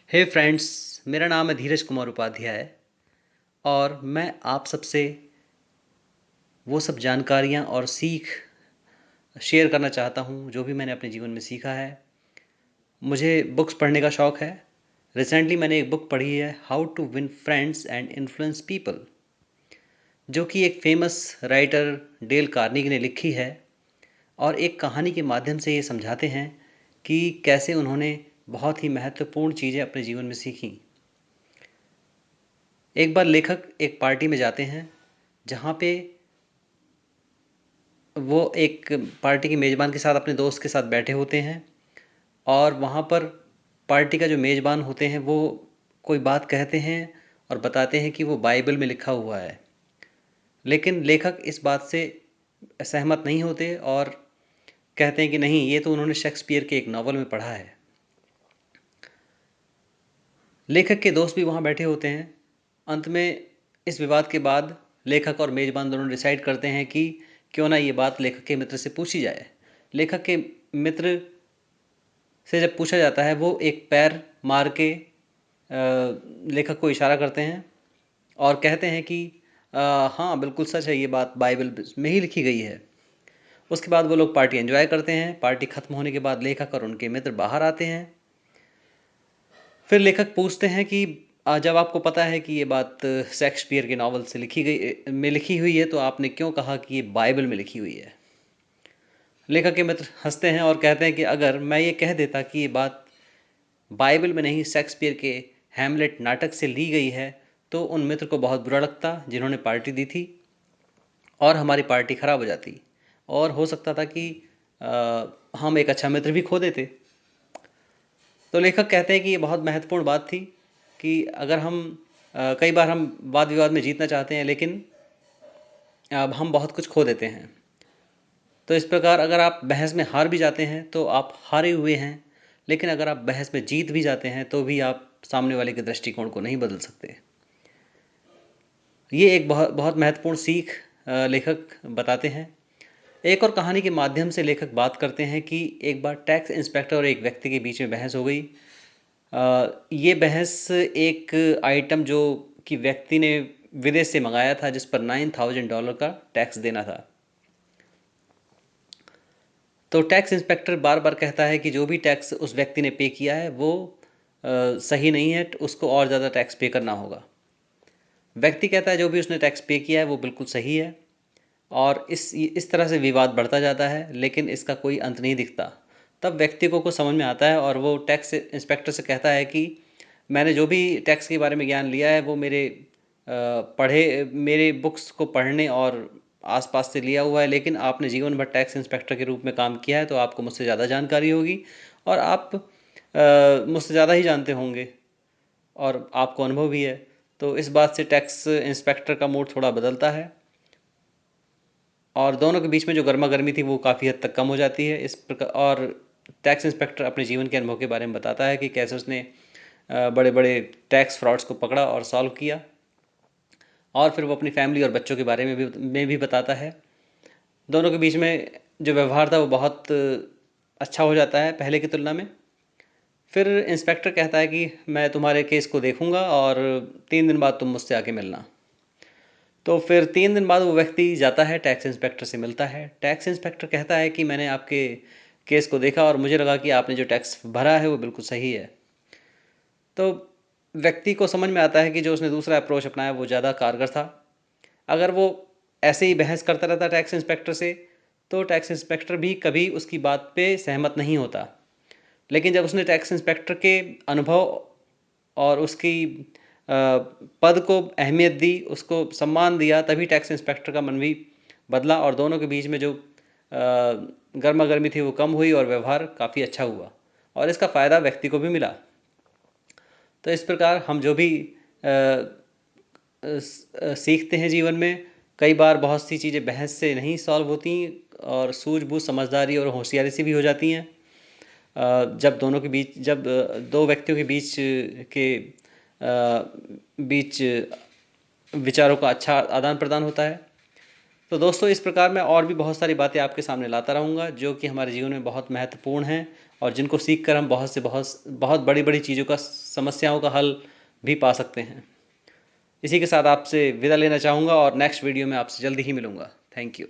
हे friends, मेरा नाम है धीरज कुमार उपाध्याय और मैं आप सबसे वो सब जानकारियाँ और सीख शेयर करना चाहता हूँ जो भी मैंने अपने जीवन में सीखा है। मुझे बुक्स पढ़ने का शौक़ है। रिसेंटली मैंने एक बुक पढ़ी है, how to win friends and influence people, जो कि एक फेमस राइटर डेल कार्नेगी ने लिखी है और एक कहानी के माध्यम से ये समझाते हैं कि कैसे उन्होंने बहुत ही महत्वपूर्ण चीज़ें अपने जीवन में सीखीं। एक बार लेखक एक पार्टी में जाते हैं जहाँ पे वो एक पार्टी के मेज़बान के साथ अपने दोस्त के साथ बैठे होते हैं और वहाँ पर पार्टी का जो मेज़बान होते हैं वो कोई बात कहते हैं और बताते हैं कि वो बाइबल में लिखा हुआ है। लेकिन लेखक इस बात से सहमत नहीं होते और कहते हैं कि नहीं, ये तो उन्होंने शेक्सपियर के एक नॉवल में पढ़ा है। लेखक के दोस्त भी वहाँ बैठे होते हैं। अंत में इस विवाद के बाद लेखक और मेज़बान दोनों डिसाइड करते हैं कि क्यों ना ये बात लेखक के मित्र से पूछी जाए। लेखक के मित्र से जब पूछा जाता है, वो एक पैर मार के लेखक को इशारा करते हैं और कहते हैं कि हाँ, बिल्कुल सच है, ये बात बाइबल में ही लिखी गई है। उसके बाद वो लोग पार्टी एंजॉय करते हैं। पार्टी ख़त्म होने के बाद लेखक और उनके मित्र बाहर आते हैं। फिर लेखक पूछते हैं कि जब आपको पता है कि ये बात शेक्सपियर के नॉवल से लिखी हुई है, तो आपने क्यों कहा कि ये बाइबल में लिखी हुई है? लेखक के मित्र हंसते हैं और कहते हैं कि अगर मैं ये कह देता कि ये बात बाइबल में नहीं, शेक्सपियर के हैमलेट नाटक से ली गई है, तो उन मित्र को बहुत बुरा लगता जिन्होंने पार्टी दी थी और हमारी पार्टी ख़राब हो जाती और हो सकता था कि हम एक अच्छा मित्र भी खो देते। तो लेखक कहते हैं कि ये बहुत महत्वपूर्ण बात थी कि अगर हम कई बार हम वाद विवाद में जीतना चाहते हैं, लेकिन अब हम बहुत कुछ खो देते हैं। तो इस प्रकार अगर आप बहस में हार भी जाते हैं तो आप हारे हुए हैं, लेकिन अगर आप बहस में जीत भी जाते हैं तो भी आप सामने वाले के दृष्टिकोण को नहीं बदल सकते। ये एक बहुत बहुत महत्वपूर्ण सीख लेखक बताते हैं। एक और कहानी के माध्यम से लेखक बात करते हैं कि एक बार टैक्स इंस्पेक्टर और एक व्यक्ति के बीच में बहस हो गई। ये बहस एक आइटम जो कि व्यक्ति ने विदेश से मंगाया था, जिस पर $9,000 का टैक्स देना था। तो टैक्स इंस्पेक्टर बार बार कहता है कि जो भी टैक्स उस व्यक्ति ने पे किया है वो सही नहीं है, उसको और ज़्यादा टैक्स पे करना होगा। व्यक्ति कहता है जो भी उसने टैक्स पे किया है वो बिल्कुल सही है और इस तरह से विवाद बढ़ता जाता है, लेकिन इसका कोई अंत नहीं दिखता। तब व्यक्ति को कुछ समझ में आता है और वो टैक्स इंस्पेक्टर से कहता है कि मैंने जो भी टैक्स के बारे में ज्ञान लिया है वो मेरे बुक्स को पढ़ने और आसपास से लिया हुआ है, लेकिन आपने जीवन भर टैक्स इंस्पेक्टर के रूप में काम किया है तो आपको मुझसे ज़्यादा जानकारी होगी और आप मुझसे ज़्यादा ही जानते होंगे और आपको अनुभव भी है। तो इस बात से टैक्स इंस्पेक्टर का मूड थोड़ा बदलता है और दोनों के बीच में जो गर्मा-गर्मी थी वो काफ़ी हद तक कम हो जाती है। इस प्रकार और टैक्स इंस्पेक्टर अपने जीवन के अनुभव के बारे में बताता है कि कैसे उसने बड़े-बड़े टैक्स फ्रॉड्स को पकड़ा और सॉल्व किया और फिर वो अपनी फैमिली और बच्चों के बारे में भी बताता है। दोनों के बीच में जो व्यवहार था वो बहुत अच्छा हो जाता है पहले की तुलना में। फिर इंस्पेक्टर कहता है कि मैं तुम्हारे केस को देखूंगा और 3 दिन बाद तुम मुझसे आके मिलना। तो फिर 3 दिन बाद वो व्यक्ति जाता है, टैक्स इंस्पेक्टर से मिलता है। टैक्स इंस्पेक्टर कहता है कि मैंने आपके केस को देखा और मुझे लगा कि आपने जो टैक्स भरा है वो बिल्कुल सही है। तो व्यक्ति को समझ में आता है कि जो उसने दूसरा अप्रोच अपनाया वो ज़्यादा कारगर था। अगर वो ऐसे ही बहस करता रहता टैक्स इंस्पेक्टर से, तो टैक्स इंस्पेक्टर भी कभी उसकी बात पे सहमत नहीं होता। लेकिन जब उसने टैक्स इंस्पेक्टर के अनुभव और उसकी पद को अहमियत दी, उसको सम्मान दिया, तभी टैक्स इंस्पेक्टर का मन भी बदला और दोनों के बीच में जो गर्मा गर्मी थी वो कम हुई और व्यवहार काफ़ी अच्छा हुआ और इसका फ़ायदा व्यक्ति को भी मिला। तो इस प्रकार हम जो भी सीखते हैं जीवन में, कई बार बहुत सी चीज़ें बहस से नहीं सॉल्व होती और सूझबूझ, समझदारी और होशियारी से भी हो जाती हैं। जब दो व्यक्तियों के बीच विचारों का अच्छा आदान प्रदान होता है। तो दोस्तों, इस प्रकार मैं और भी बहुत सारी बातें आपके सामने लाता रहूँगा जो कि हमारे जीवन में बहुत महत्वपूर्ण हैं और जिनको सीख कर हम बहुत बड़ी बड़ी चीज़ों का समस्याओं का हल भी पा सकते हैं। इसी के साथ आपसे विदा लेना चाहूँगा और नेक्स्ट वीडियो में आपसे जल्दी ही मिलूँगा। Thank you.